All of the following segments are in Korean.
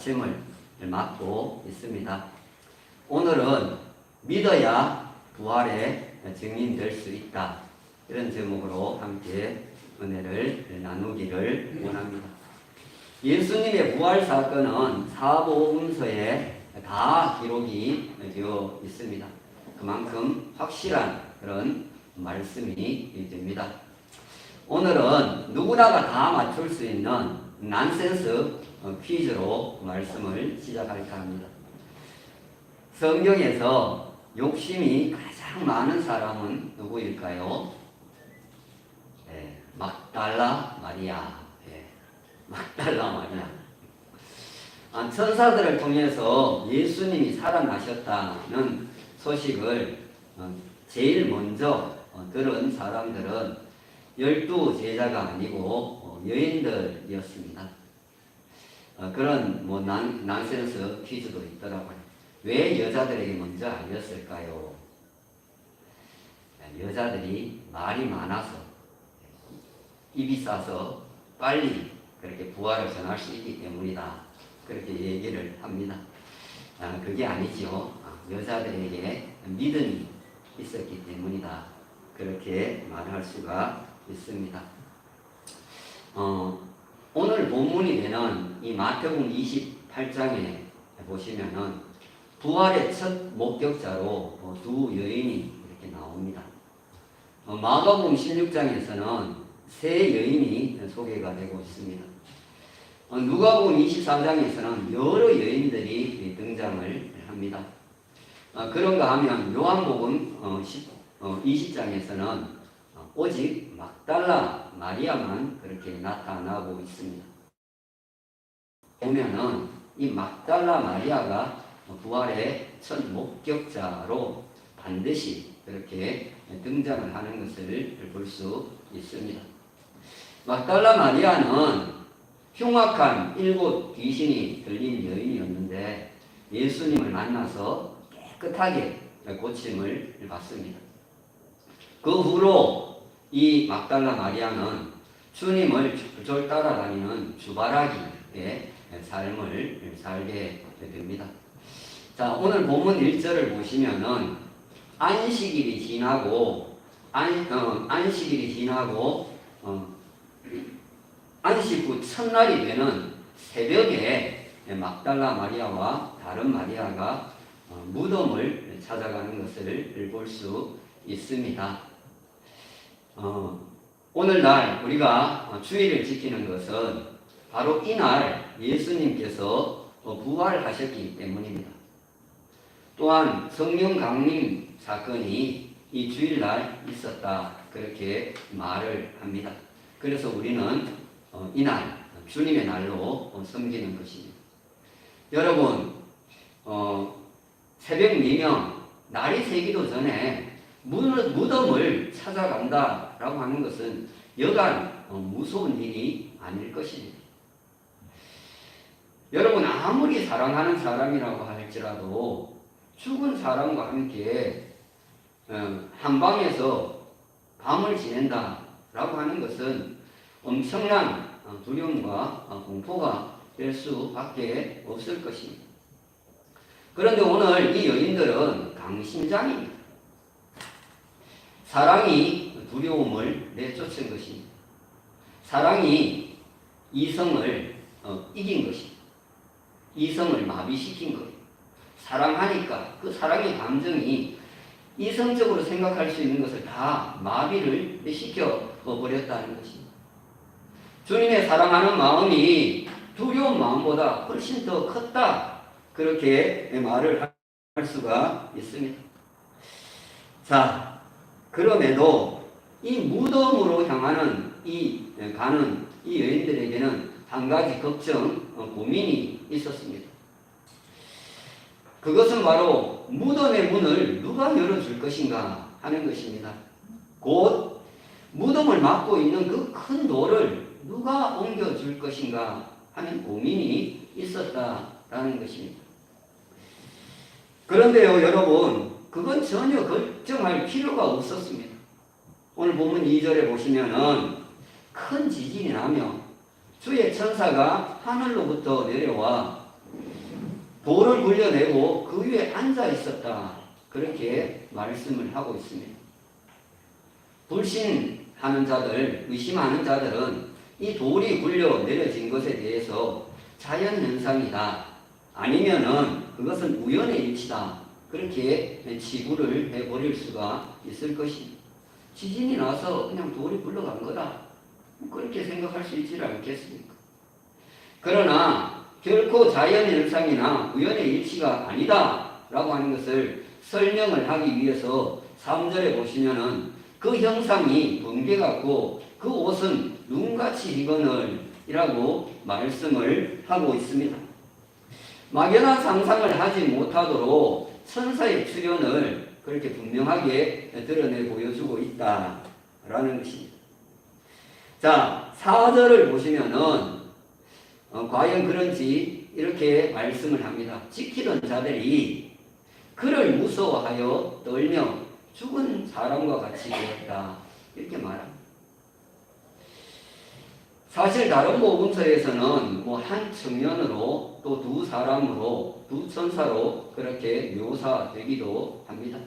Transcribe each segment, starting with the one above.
말씀을 맡고 있습니다. 오늘은 믿어야 부활의 증인될 수 있다. 이런 제목으로 함께 은혜를 나누기를 원합니다. 예수님의 부활 사건은 사복음서에 다 기록이 되어 있습니다. 그만큼 확실한 그런 말씀이 됩니다. 오늘은 누구나가 다 맞출 수 있는 난센스 퀴즈로 말씀을 시작할까 합니다. 성경에서 욕심이 가장 많은 사람은 누구일까요? 막달라 마리아. 막달라 마리아. 천사들을 통해서 예수님이 살아나셨다는 소식을 제일 먼저 들은 사람들은 12제자가 아니고 여인들이었습니다. 그런 난센스 퀴즈도 있더라고요. 왜 여자들에게 먼저 알렸을까요? 여자들이 말이 많아서 입이 싸서 빨리 그렇게 부활을 전할 수 있기 때문이다. 그렇게 얘기를 합니다. 그게 아니죠. 여자들에게 믿음이 있었기 때문이다. 그렇게 말할 수가 있습니다. 오늘 본문이 되는 이 마태복음 28장에 보시면은 부활의 첫 목격자로 두 여인이 이렇게 나옵니다. 마가복음 16장에서는 세 여인이 소개가 되고 있습니다. 누가복음 24장에서는 여러 여인들이 등장을 합니다. 그런가 하면 요한복음 20장에서는 오직 막달라 마리아만 그렇게 나타나고 있습니다. 보면은 이 막달라 마리아가 부활의 첫 목격자로 반드시 그렇게 등장을 하는 것을 볼 수 있습니다. 막달라 마리아는 흉악한 7 귀신이 들린 여인이었는데 예수님을 만나서 깨끗하게 고침을 받습니다. 그 후로 이 막달라 마리아는 주님을 졸졸 따라다니는 주바라기의 삶을 살게 됩니다. 자, 오늘 본문 1절을 보시면은 안식일이 지나고 안식 후 첫날이 되는 새벽에 막달라 마리아와 다른 마리아가 무덤을 찾아가는 것을 볼 수 있습니다. 오늘날 우리가 주일을 지키는 것은 바로 이날 예수님께서 부활하셨기 때문입니다. 또한 성령 강림 사건이 이 주일날 있었다 그렇게 말을 합니다. 그래서 우리는 이날 주님의 날로 섬기는 것입니다. 여러분 새벽 미명 날이 새기도 전에 무덤을 찾아간다라고 하는 것은 여간 무서운 일이 아닐 것입니다. 여러분 아무리 사랑하는 사람이라고 할지라도 죽은 사람과 함께 한방에서 밤을 지낸다라고 하는 것은 엄청난 두려움과 공포가 될 수밖에 없을 것입니다. 그런데 오늘 이 여인들은 강심장입니다. 사랑이 두려움을 내쫓은 것입니다. 사랑이 이성을 이긴 것입니다. 이성을 마비시킨 거예요. 사랑하니까 그 사랑의 감정이 이성적으로 생각할 수 있는 것을 다 마비를 시켜버렸다는 것입니다. 주님의 사랑하는 마음이 두려운 마음보다 훨씬 더 컸다. 그렇게 말을 할 수가 있습니다. 자, 그럼에도 이 무덤으로 가는 이 여인들에게는 한 가지 걱정, 고민이 있었습니다. 그것은 바로 무덤의 문을 누가 열어줄 것인가 하는 것입니다. 곧 무덤을 막고 있는 그 큰 돌을 누가 옮겨줄 것인가 하는 고민이 있었다라는 것입니다. 그런데요, 여러분, 그건 전혀 걱정할 필요가 없었습니다. 오늘 본문 2절에 보시면은 큰 지진이 나며 주의 천사가 하늘로부터 내려와 돌을 굴려내고 그 위에 앉아 있었다. 그렇게 말씀을 하고 있습니다. 불신하는 자들, 의심하는 자들은 이 돌이 굴려 내려진 것에 대해서 자연현상이다. 아니면은 그것은 우연의 일치다. 그렇게 치부를 해버릴 수가 있을 것입니다. 지진이 나서 그냥 돌이 굴러간 거다. 그렇게 생각할 수 있지 않겠습니까? 그러나 결코 자연현상이나 우연의 일치가 아니다 라고 하는 것을 설명을 하기 위해서 3절에 보시면은 그 형상이 번개 같고 그 옷은 눈같이 희거늘 이라고 말씀을 하고 있습니다. 막연한 상상을 하지 못하도록 천사의 출현을 그렇게 분명하게 드러내 보여주고 있다라는 것입니다. 자, 4절을 보시면은 과연 그런지 이렇게 말씀을 합니다. 지키던 자들이 그를 무서워하여 떨며 죽은 사람과 같이 되었다. 이렇게 말합니다. 사실 다른 복음서에서는 한 청년으로 또 두 사람으로 두 천사로 그렇게 묘사되기도 합니다.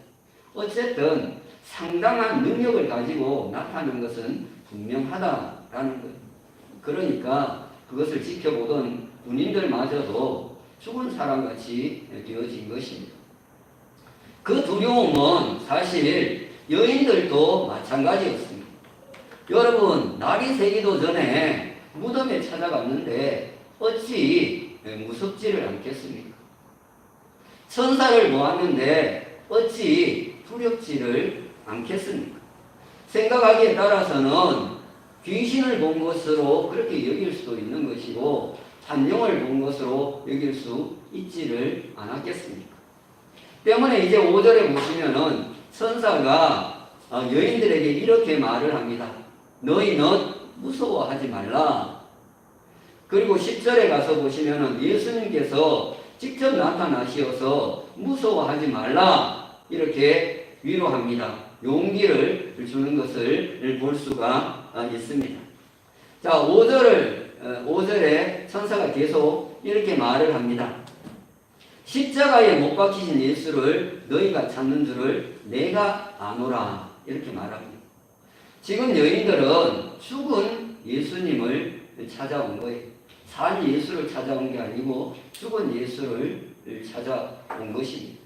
어쨌든 상당한 능력을 가지고 나타나는 것은 분명하다라는 거예요. 그러니까 그것을 지켜보던 군인들마저도 죽은 사람같이 되어진 것입니다. 그 두려움은 사실 여인들도 마찬가지였습니다. 여러분, 날이 새기도 전에 무덤에 찾아갔는데 어찌 무섭지를 않겠습니까? 천사를 보았는데 어찌 두렵지를 않겠습니까? 생각하기에 따라서는 귀신을 본 것으로 그렇게 여길 수도 있는 것이고 환영을 본 것으로 여길 수 있지를 않았겠습니까? 때문에 이제 5절에 보시면은 천사가 여인들에게 이렇게 말을 합니다. 너희는 무서워하지 말라. 그리고 10절에 가서 보시면은 예수님께서 직접 나타나시어서 무서워하지 말라. 이렇게 위로합니다. 용기를 주는 것을 볼 수가 있습니다. 자, 5절에 천사가 계속 이렇게 말을 합니다. 십자가에 못 박히신 예수를 너희가 찾는 줄을 내가 아노라. 이렇게 말합니다. 지금 여인들은 죽은 예수님을 찾아온 거예요. 산 예수를 찾아온 게 아니고 죽은 예수를 찾아온 것입니다.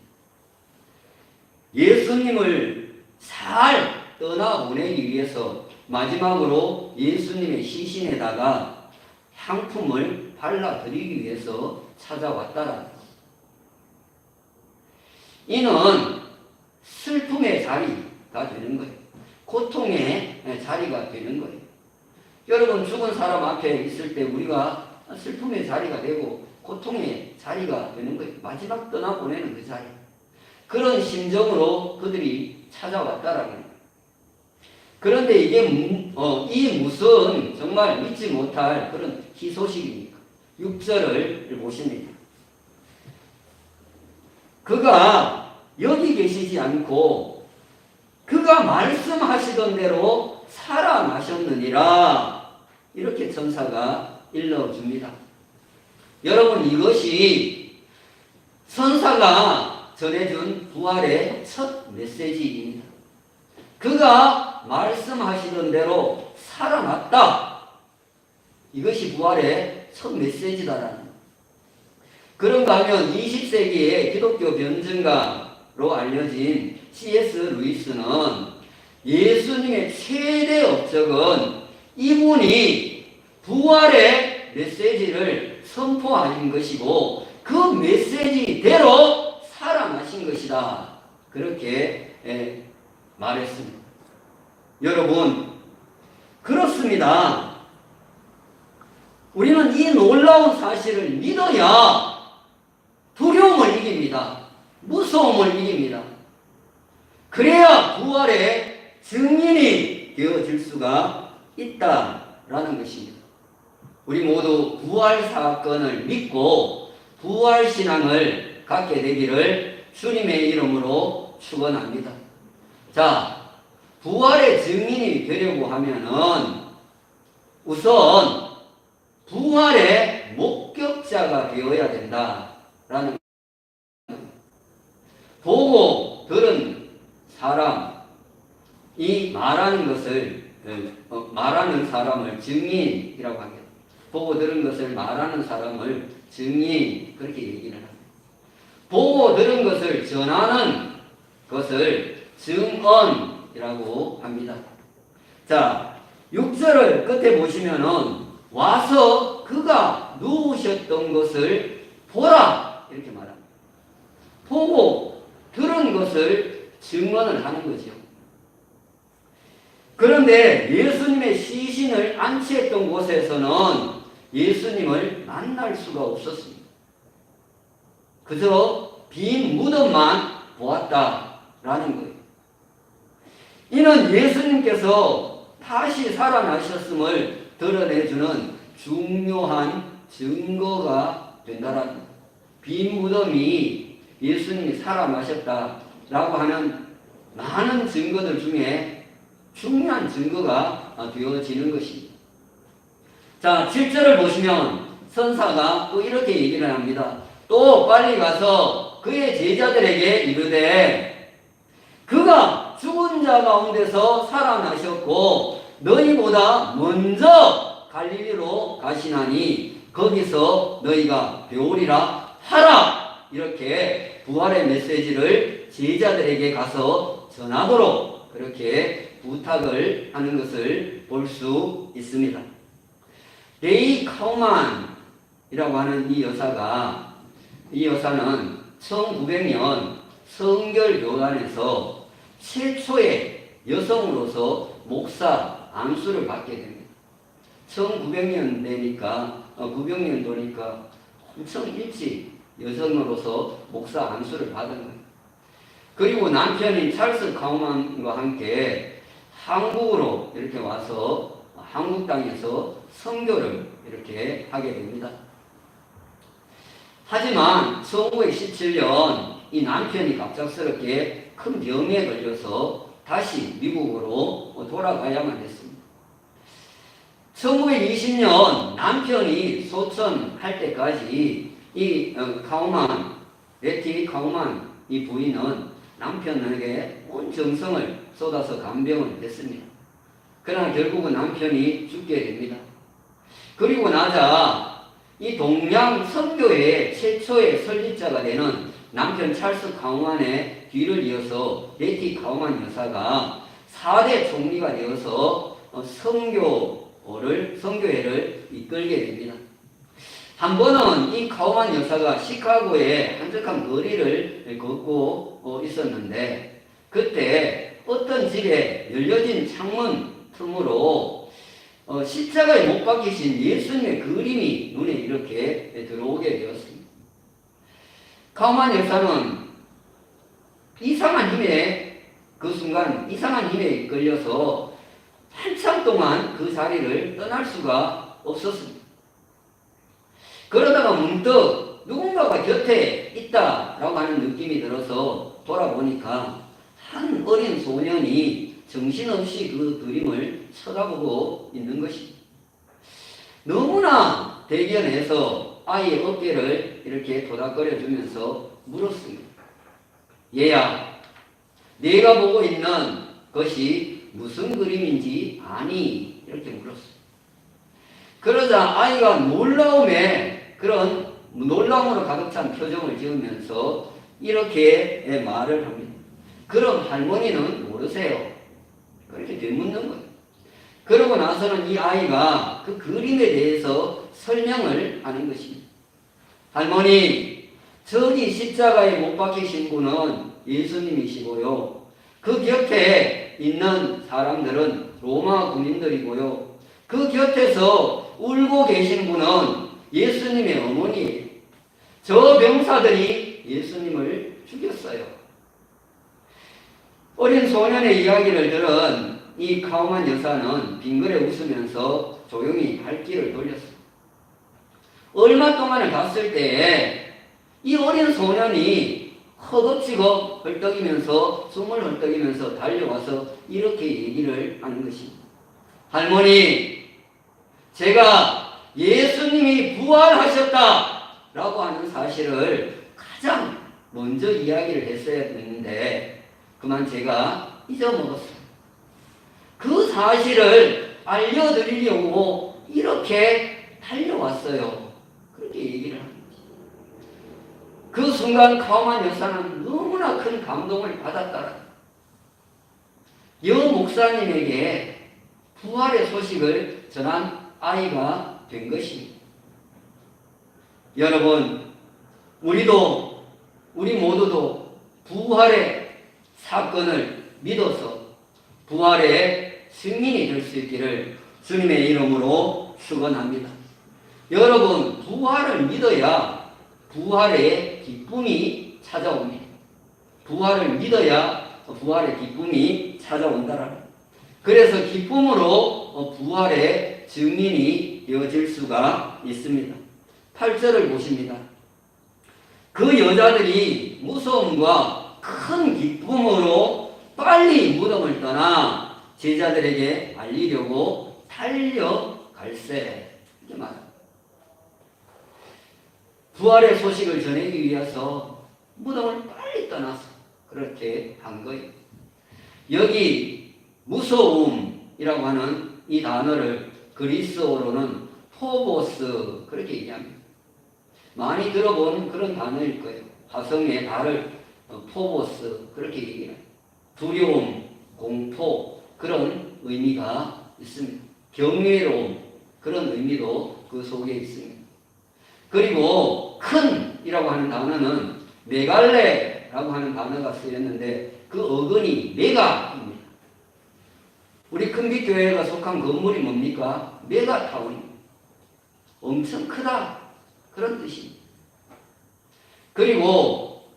예수님을 잘 떠나보내기 위해서 마지막으로 예수님의 시신에다가 향품을 발라드리기 위해서 찾아왔다라는 것. 이는 슬픔의 자리가 되는 거예요. 고통의 자리가 되는 거예요. 여러분, 죽은 사람 앞에 있을 때 우리가 슬픔의 자리가 되고 고통의 자리가 되는 거예요. 마지막 떠나보내는 그 자리. 그런 심정으로 그들이 찾아왔다라는 거예요. 그런데 이게 이 무슨 정말 믿지 못할 그런 희소식입니까? 6절을 보십니다. 그가 여기 계시지 않고 그가 말씀하시던 대로 살아나셨느니라. 이렇게 천사가 일러줍니다. 여러분, 이것이 천사가 전해준 부활의 첫 메시지입니다. 그가 말씀하시던 대로 살아났다. 이것이 부활의 첫 메시지다라는 거예요. 그런가 하면 20세기의 기독교 변증가로 알려진 C.S. 루이스는 예수님의 최대 업적은 이분이 부활의 메시지를 선포하신 것이고 그 메시지대로 살아나신 것이다. 그렇게 말했습니다. 여러분, 그렇습니다. 우리는 이 놀라운 사실을 믿어야 두려움을 이깁니다. 무서움을 이깁니다. 그래야 부활의 증인이 되어질 수가 있다라는 것입니다. 우리 모두 부활 사건을 믿고 부활 신앙을 갖게 되기를 주님의 이름으로 축원합니다. 자, 부활의 증인이 되려고 하면은 우선 부활의 목격자가 되어야 된다라는 보고 들은 사람이 말하는 것을 말하는 사람을 증인이라고 합니다. 보고 들은 것을 말하는 사람을 증인 그렇게 얘기를 합니다. 보고 들은 것을 전하는 것을 증언이라고 합니다. 자, 6절을 끝에 보시면은 와서 그가 누우셨던 것을 보라 이렇게 말합니다. 보고 들은 것을 증언을 하는 거죠. 그런데 예수님의 시신을 안치했던 곳에서는 예수님을 만날 수가 없었습니다. 그저 빈 무덤만 보았다라는 거예요. 이는 예수님께서 다시 살아나셨음을 드러내주는 중요한 증거가 된다라는 거예요. 빈 무덤이 예수님이 살아나셨다라고 하는 많은 증거들 중에 중요한 증거가 되어지는 것입니다. 자, 7절을 보시면 선사가 또 이렇게 얘기를 합니다. 또 빨리 가서 그의 제자들에게 이르되 그가 죽은 자 가운데서 살아나셨고 너희보다 먼저 갈릴리로 가시나니 거기서 너희가 배우리라 하라. 이렇게 부활의 메시지를 제자들에게 가서 전하도록 그렇게 부탁을 하는 것을 볼 수 있습니다. 레이 카우만이라고 하는 이 여사는 1900년 성결교단에서 최초의 여성으로서 목사 안수를 받게 됩니다. 1900년 되니까 900년도니까 엄청 일찍 여성으로서 목사 안수를 받은 거예요. 그리고 남편인 찰스 카우만과 함께 한국으로 이렇게 와서 한국 땅에서 선교를 이렇게 하게 됩니다. 하지만 1917년 이 남편이 갑작스럽게 큰 병에 걸려서 다시 미국으로 돌아가야만 했습니다. 1920년 남편이 소천할 때까지 이 레티 카우만 이 부인은 남편에게 온 정성을 쏟아서 간병을 했습니다. 그러나 결국은 남편이 죽게 됩니다. 그리고 나자 이 동양 선교회의 최초의 설립자가 되는 남편 찰스 카우만의 뒤를 이어서 레티 카우만 여사가 4대 총리가 되어서 선교회를 이끌게 됩니다. 한 번은 이 카우만 여사가 시카고의 한적한 거리를 걷고 있었는데 그때 어떤 집에 열려진 창문 틈으로 십자가에 못 박히신 예수님의 그림이 눈에 이렇게 들어오게 되었습니다. 카우만 여사는 이상한 힘에 그 순간 이상한 힘에 이끌려서 한참 동안 그 자리를 떠날 수가 없었습니다. 그러다가 문득 누군가가 곁에 있다라고 하는 느낌이 들어서 돌아보니까 한 어린 소년이 정신없이 그 그림을 쳐다보고 있는 것입니다. 너무나 대견해서 아이의 어깨를 이렇게 도닥거려 주면서 물었습니다. 얘야, 네가 보고 있는 것이 무슨 그림인지 아니? 이렇게 물었어요. 그러자 아이가 놀라움으로 가득 찬 표정을 지으면서 이렇게 말을 합니다. 그럼 할머니는 모르세요? 그렇게 되묻는 거예요. 그러고 나서는 이 아이가 그 그림에 대해서 설명을 하는 것입니다. 할머니, 저기 십자가에 못 박히신 분은 예수님이시고요. 그 곁에 있는 사람들은 로마 군인들이고요. 그 곁에서 울고 계신 분은 예수님의 어머니예요. 저 병사들이 예수님을 죽였어요. 어린 소년의 이야기를 들은 이 카우만 여사는 빙그레 웃으면서 조용히 발 길을 돌렸습니다. 얼마 동안을 갔을 때에 이 어린 소년이 허겁지겁 헐떡이면서 숨을 헐떡이면서 달려와서 이렇게 얘기를 하는 것입니다. 할머니, 제가 예수님이 부활하셨다 라고 하는 사실을 가장 먼저 이야기를 했어야 했는데 그만 제가 잊어먹었어요. 그 사실을 알려드리려고 이렇게 달려왔어요. 그렇게 얘기를 합니다. 그 순간 카우만 여사는 너무나 큰 감동을 받았더라. 여 목사님에게 부활의 소식을 전한 아이가 된 것입니다. 여러분, 우리 모두도 부활의 사건을 믿어서 부활의 승인이 될 수 있기를 주님의 이름으로 축원합니다. 여러분, 부활을 믿어야 부활의 기쁨이 찾아옵니다. 부활을 믿어야 부활의 기쁨이 찾아온다라. 그래서 기쁨으로 부활의 증인이 되어질 수가 있습니다. 8절을 보십니다. 그 여자들이 무서움과 큰 기쁨으로 빨리 무덤을 떠나 제자들에게 알리려고 달려갈세. 이렇게 말합니다. 부활의 소식을 전하기 위해서 무덤을 빨리 떠나서 그렇게 한 거예요. 여기 무서움이라고 하는 이 단어를 그리스어로는 포보스 그렇게 얘기합니다. 많이 들어본 그런 단어일 거예요. 화성의 달을 포보스 그렇게 얘기해요. 두려움, 공포 그런 의미가 있습니다. 경외로움 그런 의미도 그 속에 있습니다. 그리고 큰이라고 하는 단어는 메갈레라고 하는 단어가 쓰였는데 그 어근이 메가입니다. 우리 큰빛교회가 속한 건물이 뭡니까? 메가타운입니다. 엄청 크다 그런 뜻입니다. 그리고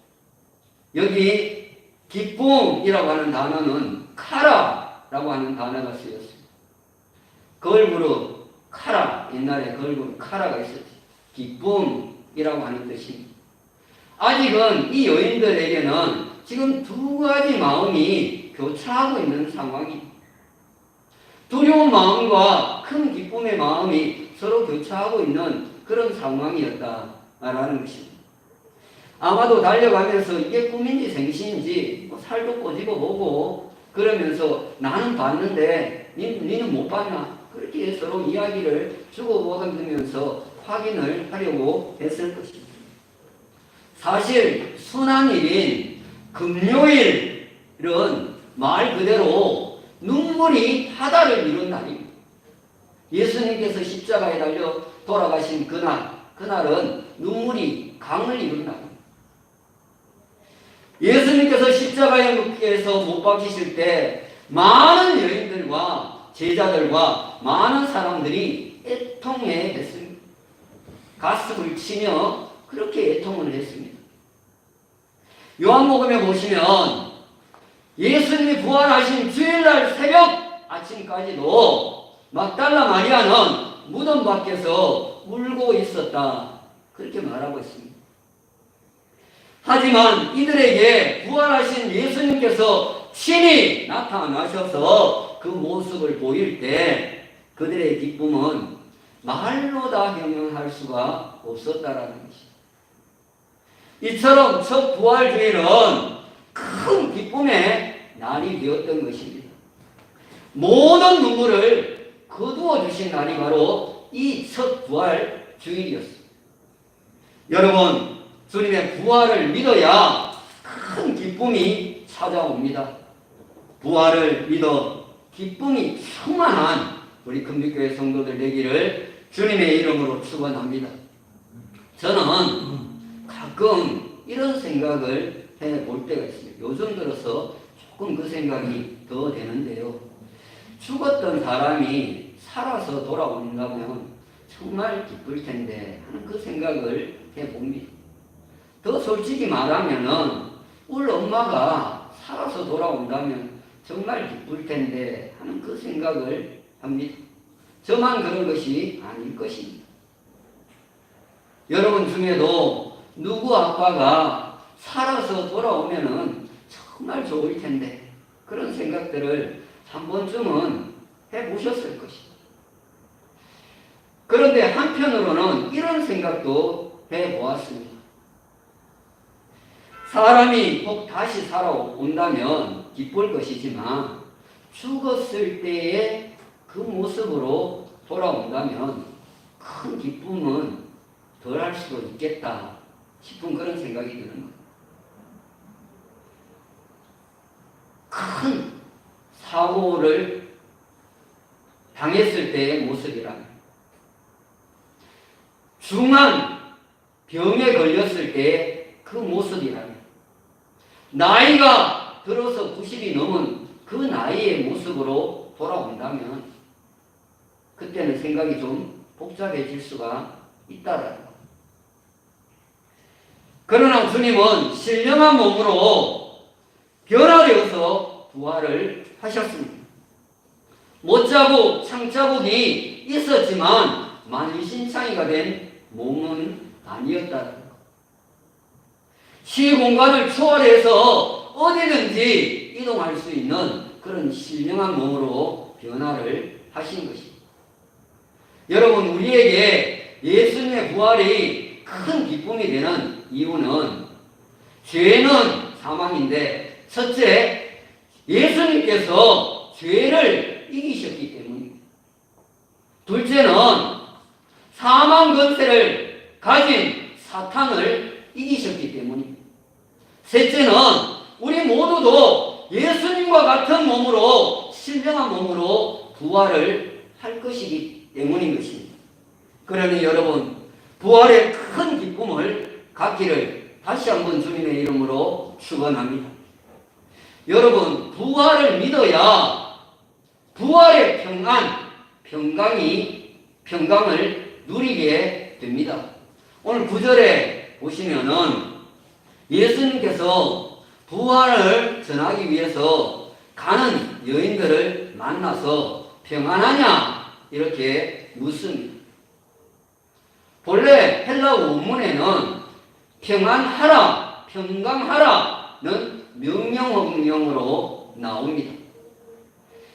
여기 기쁨이라고 하는 단어는 카라라고 하는 단어가 쓰였습니다. 걸그룹 카라, 옛날에 걸그룹 카라가 있었죠. 기쁨이라고 하는 뜻입니다. 아직은 이 여인들에게는 지금 두 가지 마음이 교차하고 있는 상황입니다. 두려운 마음과 큰 기쁨의 마음이 서로 교차하고 있는 그런 상황이었다라는 것입니다. 아마도 달려가면서 이게 꿈인지 생시인지 살도 꼬집어 보고 그러면서 나는 봤는데 니는 못 봤나? 그렇게 서로 이야기를 주고받으면서 확인을 하려고 했을 것입니다. 사실 순환일인 금요일은 말 그대로 눈물이 하다를 이룬 날입니다. 예수님께서 십자가에 달려 돌아가신 그날은 눈물이 강을 이룬 날입니다. 예수님께서 십자가에서 못 박히실 때 많은 여인들과 제자들과 많은 사람들이 애통해 했습니다. 가슴을 치며 그렇게 애통을 했습니다. 요한복음에 보시면 예수님이 부활하신 주일날 새벽 아침까지도 막달라 마리아는 무덤 밖에서 울고 있었다. 그렇게 말하고 있습니다. 하지만 이들에게 부활하신 예수님께서 친히 나타나셔서 그 모습을 보일 때 그들의 기쁨은 말로 다 형용할 수가 없었다라는 것입니다. 이처럼 첫 부활주일은 큰 기쁨의 날이 되었던 것입니다. 모든 눈물을 거두어 주신 날이 바로 이 첫 부활주일이었습니다. 여러분, 주님의 부활을 믿어야 큰 기쁨이 찾아옵니다. 부활을 믿어 기쁨이 충만한 우리 금빛교회 성도들 되기를 주님의 이름으로 축원합니다. 저는 가끔 이런 생각을 해볼 때가 있습니다. 요즘 들어서 조금 그 생각이 더 되는데요. 죽었던 사람이 살아서 돌아온다면 정말 기쁠 텐데 하는 그 생각을 해봅니다. 더 솔직히 말하면은 우리 엄마가 살아서 돌아온다면 정말 기쁠 텐데 하는 그 생각을 합니다. 저만 그런 것이 아닐 것입니다. 여러분 중에도 누구 아빠가 살아서 돌아오면은 정말 좋을 텐데 그런 생각들을 한 번쯤은 해보셨을 것입니다. 그런데 한편으로는 이런 생각도 해보았습니다. 사람이 혹 다시 살아온다면 기쁠 것이지만 죽었을 때의 그 모습으로 돌아온다면 큰 기쁨은 덜 할 수도 있겠다 싶은 그런 생각이 드는 거예요. 큰 사고를 당했을 때의 모습이라면, 중한 병에 걸렸을 때의 그 모습이라면, 나이가 들어서 90이 넘은 그 나이의 모습으로 돌아온다면 그때는 생각이 좀 복잡해질 수가 있다라는 것. 그러나 주님은 신령한 몸으로 변화되어서 부활을 하셨습니다. 못자국, 창자국이 있었지만 만신창이가 된 몸은 아니었다는 것. 시공간을 초월해서 어디든지 이동할 수 있는 그런 신령한 몸으로 변화를 하신 것입니다. 여러분, 우리에게 예수님의 부활이 큰 기쁨이 되는 이유는 죄는 사망인데, 첫째, 예수님께서 죄를 이기셨기 때문입니다. 둘째는 사망 권세를 가진 사탄을 이기셨기 때문입니다. 셋째는 우리 모두도 예수님과 같은 몸으로, 신령한 몸으로 부활을 할 것이기 때문인 것입니다. 그러니 여러분, 부활의 큰 기쁨을 갖기를 다시 한번 주님의 이름으로 축원합니다. 여러분, 부활을 믿어야 부활의 평강을 누리게 됩니다. 오늘 9절에 보시면은 예수님께서 부활을 전하기 위해서 가는 여인들을 만나서 평안하냐 이렇게 묻습니다. 본래 헬라 원문에는 평안하라, 평강하라는 명령어로 나옵니다.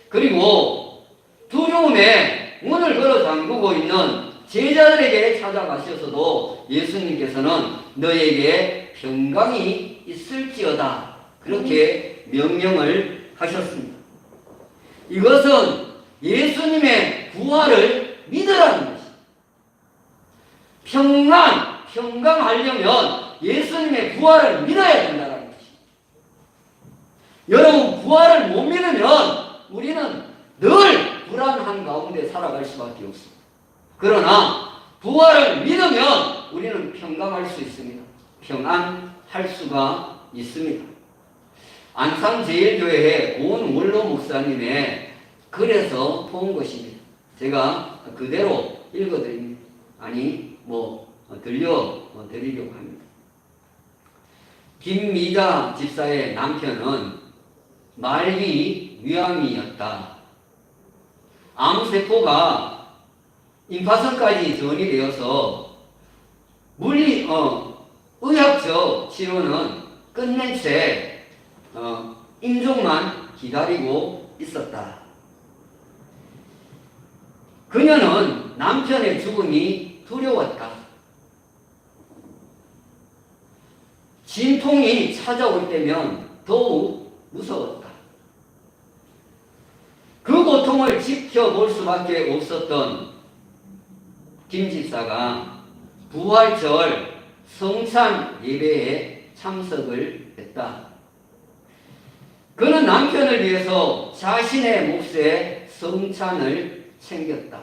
그리고 두려움에 문을 걸어 잠그고 있는 제자들에게 찾아가셔서도 예수님께서는 너에게 평강이 있을지어다 그렇게 명령을 하셨습니다. 이것은 예수님의 부활을 믿으라는 것입니다. 평강하려면 예수님의 부활을 믿어야 된다는 것입니다. 여러분, 부활을 못 믿으면 우리는 늘 불안한 가운데 살아갈 수밖에 없습니다. 그러나 부활을 믿으면 우리는 평강할 수 있습니다. 평안할 수가 있습니다. 안산제일교회의 고은원로 목사님의 글에서 본 것입니다. 제가 그대로 읽어드립니다. 들려드리려고 합니다. 김미자 집사의 남편은 말기 위암이었다. 암세포가 임파선까지 전이 되어서 의학적 치료는 끝낸 채 임종만 기다리고 있었다. 그녀는 남편의 죽음이 두려웠다. 진통이 찾아올 때면 더욱 무서웠다. 그 고통을 지켜볼 수밖에 없었던 김 집사가 부활절 성찬 예배에 참석을 했다. 그는 남편을 위해서 자신의 몫의 성찬을 챙겼다.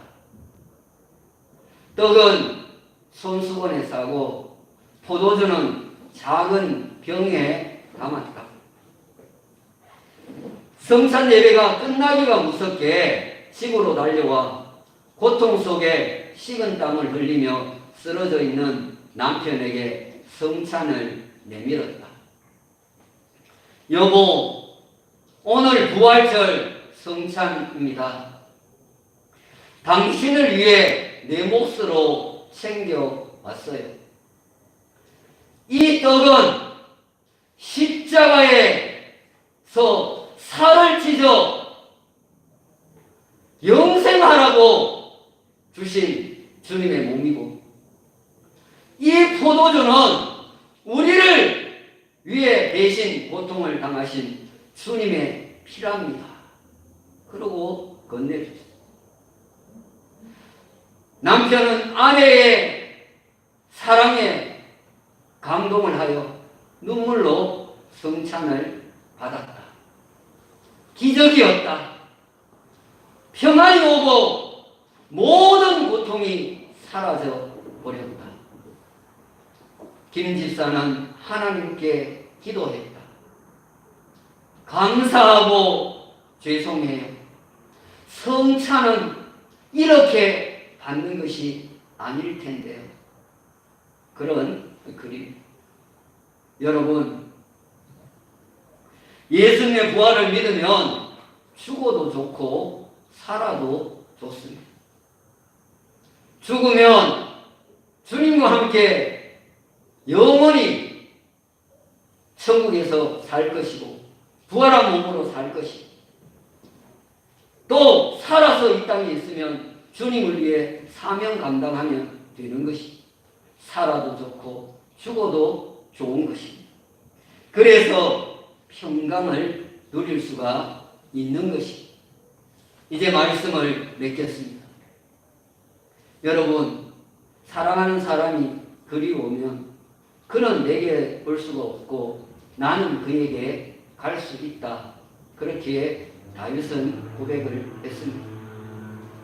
떡은 손수건에 싸고 포도주는 작은 병에 담았다. 성찬 예배가 끝나기가 무섭게 집으로 달려와 고통 속에 식은 땀을 흘리며 쓰러져 있는 남편에게 성찬을 내밀었다. 여보, 오늘 부활절 성찬입니다. 당신을 위해 내 몫으로 챙겨왔어요. 이 떡은 십자가에서 살을 찢어 영생하라고 주신 주님의 몸이고, 이 포도주는 우리를 위에 대신 고통을 당하신 주님의 피랍니다. 그러고 건네주세요. 남편은 아내의 사랑에 감동을 하여 눈물로 성찬을 받았다. 기적이었다. 평안이 오고 모든 고통이 사라져 버렸다. 김 집사는 하나님께 기도했다. 감사하고 죄송해요. 성찬은 이렇게 받는 것이 아닐 텐데요. 그런 그림. 여러분, 예수님의 부활을 믿으면 죽어도 좋고 살아도 좋습니다. 죽으면 주님과 함께 영원히 천국에서 살 것이고 부활한 몸으로 살 것이고 또 살아서 이 땅에 있으면 주님을 위해 사명 감당하면 되는 것이 살아도 좋고 죽어도 좋은 것입니다. 그래서 평강을 누릴 수가 있는 것입니다. 이제 말씀을 맺겠습니다. 여러분, 사랑하는 사람이 그리우면 그는 내게 올 수가 없고 나는 그에게 갈 수 있다. 그렇게 다윗은 고백을 했습니다.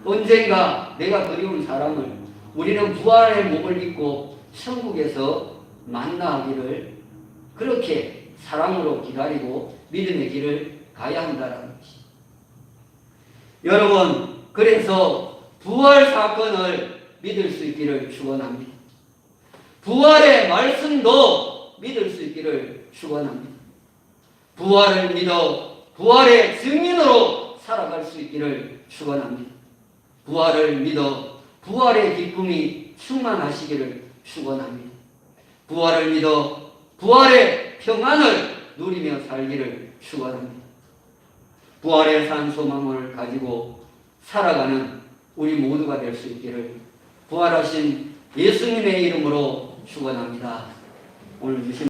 언젠가 내가 그리운 사람을 우리는 부활의 몸을 입고 천국에서 만나기를 그렇게 사랑으로 기다리고 믿음의 길을 가야 한다는 것이. 여러분, 그래서 부활 사건을 믿을 수 있기를 축원합니다. 부활의 말씀도 믿을 수 있기를 축원합니다. 부활을 믿어 부활의 증인으로 살아갈 수 있기를 축원합니다. 부활을 믿어 부활의 기쁨이 충만하시기를 축원합니다. 부활을 믿어 부활의 평안을 누리며 살기를 축원합니다. 부활의 산 소망을 가지고 살아가는 우리 모두가 될 수 있기를 부활하신 예수님의 이름으로 축원합니다. 오늘 주신